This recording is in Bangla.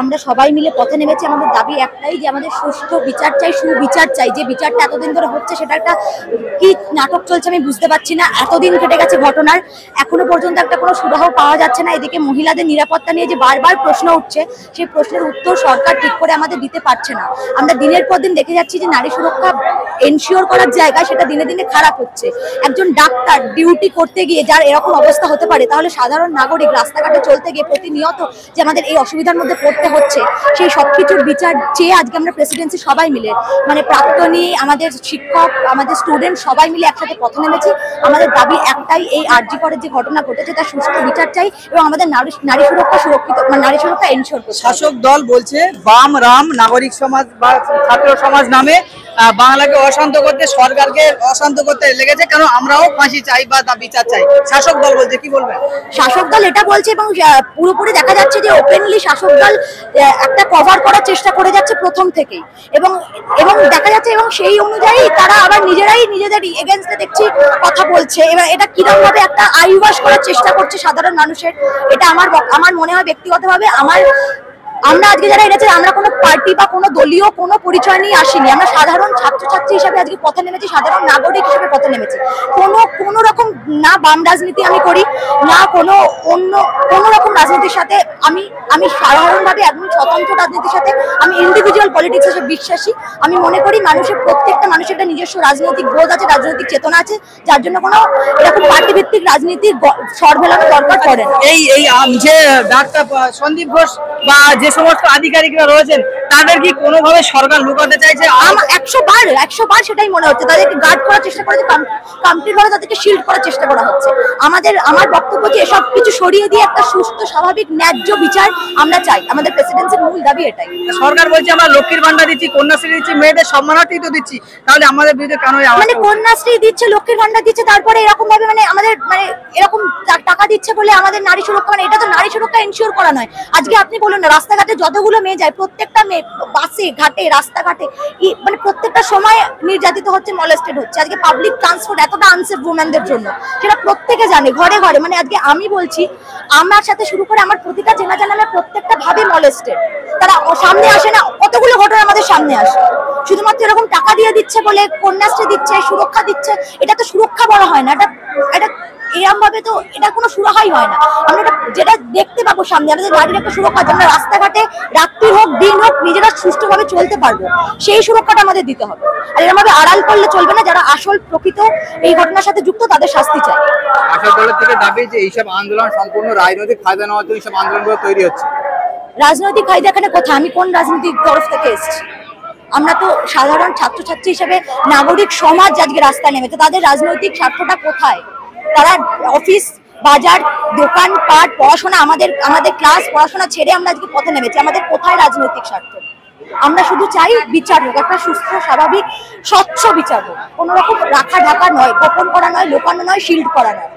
আমরা সবাই মিলে পথে নেমেছি। আমাদের দাবি একটাই যে আমাদের সুষ্ঠু বিচার চাই, সুবিচার চাই। যে বিচারটা এতদিন ধরে হচ্ছে সেটা একটা কি নাটক চলছে আমি বুঝতে পারছি না। এতদিন কেটে গেছে ঘটনার, এখনো পর্যন্ত একটা কোনো সুরাহ পাওয়া যাচ্ছে না। এদিকে মহিলাদের নিরাপত্তা নিয়ে যে বারবার প্রশ্ন উঠছে, সেই প্রশ্নের উত্তর সরকার ঠিক করে আমাদের দিতে পারছে না। আমরা দিনের পর দিন দেখে যাচ্ছি যে নারী সুরক্ষা এনশিওর করার জায়গা সেটা দিনে দিনে খারাপ হচ্ছে। একজন ডাক্তার ডিউটি করতে গিয়ে যার এরকম অবস্থা হতে পারে, তাহলে সাধারণ নাগরিক রাস্তাঘাটে চলতে গিয়ে প্রতিনিয়ত যে আমাদের এই অসুবিধার মধ্যে পড়তে হচ্ছে, সেই সবকিছুর বিচার চেয়ে আজকে আমরা প্রেসিডেন্সি সবাই মিলে, মানে প্রাক্তনী, আমাদের শিক্ষক, আমাদের স্টুডেন্ট সবাই মিলে একসাথে পথে নেমেছি। আমাদের দাবি একটাই, এই আরজি করের যে ঘটনা ঘটেছে তার সুষ্ঠু বিচার চাই এবং আমাদের নারী সুরক্ষা সুরক্ষিত, মানে নারী সুরক্ষা এনশিওর করতে। শাসক দল বলছে বাম রাম নাগরিক সমাজ বা ছাত্র সমাজ নামে বাংলাকে অশান্ত করতে, সরকারকে অশান্ত করতে লেগেছে, কারণ আমরাও ফাঁসি চাই বা বিচার চাই। শাসক দল বলছে, কি বলবেন? শাসক দল এটা বলছে এবং পুরোপুরি দেখা যাচ্ছে যে ওপেনলি শাসক দল একটা কভার করার চেষ্টা করে যাচ্ছে প্রথম থেকেই, এবং দেখা যাচ্ছে এবং সেই অনুযায়ী তারা আবার নিজেরাই নিজেদের এগেইনস্টে দেখছি কথা বলছে। এবার এটা কিরকম ভাবে একটা আইওয়াশ করার চেষ্টা করছে সাধারণ মানুষের, এটা আমার মনে হয় ব্যক্তিগতভাবে আমরা আজকে যারা এনেছি, আমরা কোনো পার্টি বা কোনো দলীয় কোনো পরিচয় নিয়ে আসিনি। আমরা সাধারণ ছাত্রছাত্রী হিসেবে আজকে পথে নেমেছি, সাধারণ নাগরিক হিসেবে পথে নেমেছি। কোনো রকম না বাম রাজনীতি আমি করি, না অন্য কোনো রকম রাজনীতির সাথে আমি সাধারণভাবে একদম স্বতন্ত্র রাজনীতির সাথে আমি ইন্ডিভিজুয়াল পলিটিক্স হিসেবে বিশ্বাসী। আমি মনে করি প্রত্যেকটা মানুষের একটা নিজস্ব রাজনৈতিক বোধ আছে, রাজনৈতিক চেতনা আছে, যার জন্য কোনো এরকম পার্টি ভিত্তিক রাজনীতির স্বর ভেলানো দরকার পড়ে না। এই যে ডাক্তার সন্দীপ ঘোষ বা যে সমস্ত আধিকারিকরা রয়েছেন, তাদের কি কোনোভাবে সরকার লুকাতে চাইছে? 100 বার সেটাই মনে হচ্ছে। তাদেরকে গার্ড করার চেষ্টা করেছে, কমপ্লিট ভাবে তাদেরকে শিল্ড করার চেষ্টা করা হচ্ছে। আমার বক্তব্য যে এসব কিছু সরিয়ে দিয়ে একটা সুস্থ স্বাভাবিক ন্যায্য বিচার আমরা চাই। আমাদের প্রেসিডেন্সির মূল দাবি এটাই। সরকার বলছে আমরা লক্ষ্মীর ভান্ডার দিচ্ছি, কন্যাশ্রী দিচ্ছি, মেয়েদের সম্মানার্থী তো দিচ্ছি, তাহলে আমাদের বিরুদ্ধে কেন? মানে কন্যাশ্রী দিচ্ছে, লক্ষ্মীর ভান্ডার দিচ্ছে, তারপরে এরকম ভাবে আমাদের এরকম টাকা দিচ্ছে বলে আমাদের নারী সুরক্ষা, এটা তো নারী সুরক্ষা এনশিওর করা নয়। আজকে আপনি বলুন না, রাস্তাঘাটে যতগুলো মেয়ে যায়, প্রত্যেকটা মেয়ে বাসে ঘাটে রাস্তাঘাটে প্রত্যেকটা সময় নির্যাতিত হচ্ছে, মলেস্টেড হচ্ছে। আজকে পাবলিক ট্রান্সপোর্ট এতটা আনসেফ উমেনদের জন্য, সেটা প্রত্যেকে জানে, ঘরে ঘরে। আজকে আমি বলছি, আমার সাথে শুরু করে আমার প্রতিটা চেনা জানা প্রত্যেকটা ভাবে মলেস্টেড। তারা সামনে আসে না, কতগুলো ঘটনা আমাদের সামনে আসে। শুধুমাত্র এরকম টাকা দিয়ে দিচ্ছে বলে, কন্যাশ্রী দিচ্ছে, সুরক্ষা দিচ্ছে, এটা তো সুরক্ষা বলা হয় না। এটা এরকম ভাবে তো এটা কোনো সুরাহাই হয় না। আমরা যেটা দেখতে পাবো সামনে, আমাদের গাড়ির একটা সুরক্ষা, আমরা রাস্তাঘাটে রাত্রি হোক দিন হোক নিজেরা সুষ্ঠুভাবে চলতে পারবো, সেই সুরক্ষাটা আমাদের দিতে হবে। আর এরকম ভাবে আড়াল করলে চলবে না। যারা আসল প্রকৃত এই ঘটনার সাথে যুক্ত, তাদের শাস্তি চাই। শাসক দলের থেকে দাবি যে এইসব আন্দোলন সম্পূর্ণ রাজনৈতিক ফায়দা নেওয়ার জন্য এইসব আন্দোলনগুলো তৈরি হচ্ছে। রাজনৈতিক ফায়দা এখানে কোথায়? আমি কোন রাজনৈতিক তরফ থেকে এসেছি? আমরা তো সাধারণ ছাত্রছাত্রী হিসেবে নাগরিক সমাজ আজকে রাস্তায় নেমেছে। তাদের রাজনৈতিক স্বার্থটা কোথায়? তারা অফিস বাজার দোকান পাট পড়াশোনা, আমাদের ক্লাস পড়াশোনা ছেড়ে আমরা আজকে পথে নেমেছি। আমাদের কোথায় রাজনৈতিক স্বার্থ? আমরা শুধু চাই বিচার হোক, একটা সুস্থ স্বাভাবিক স্বচ্ছ বিচার হোক। কোনো রকম রাখা ঢাকা নয়, গোপন করা নয়, লোকানো নয়, শিল্ড করা নয়।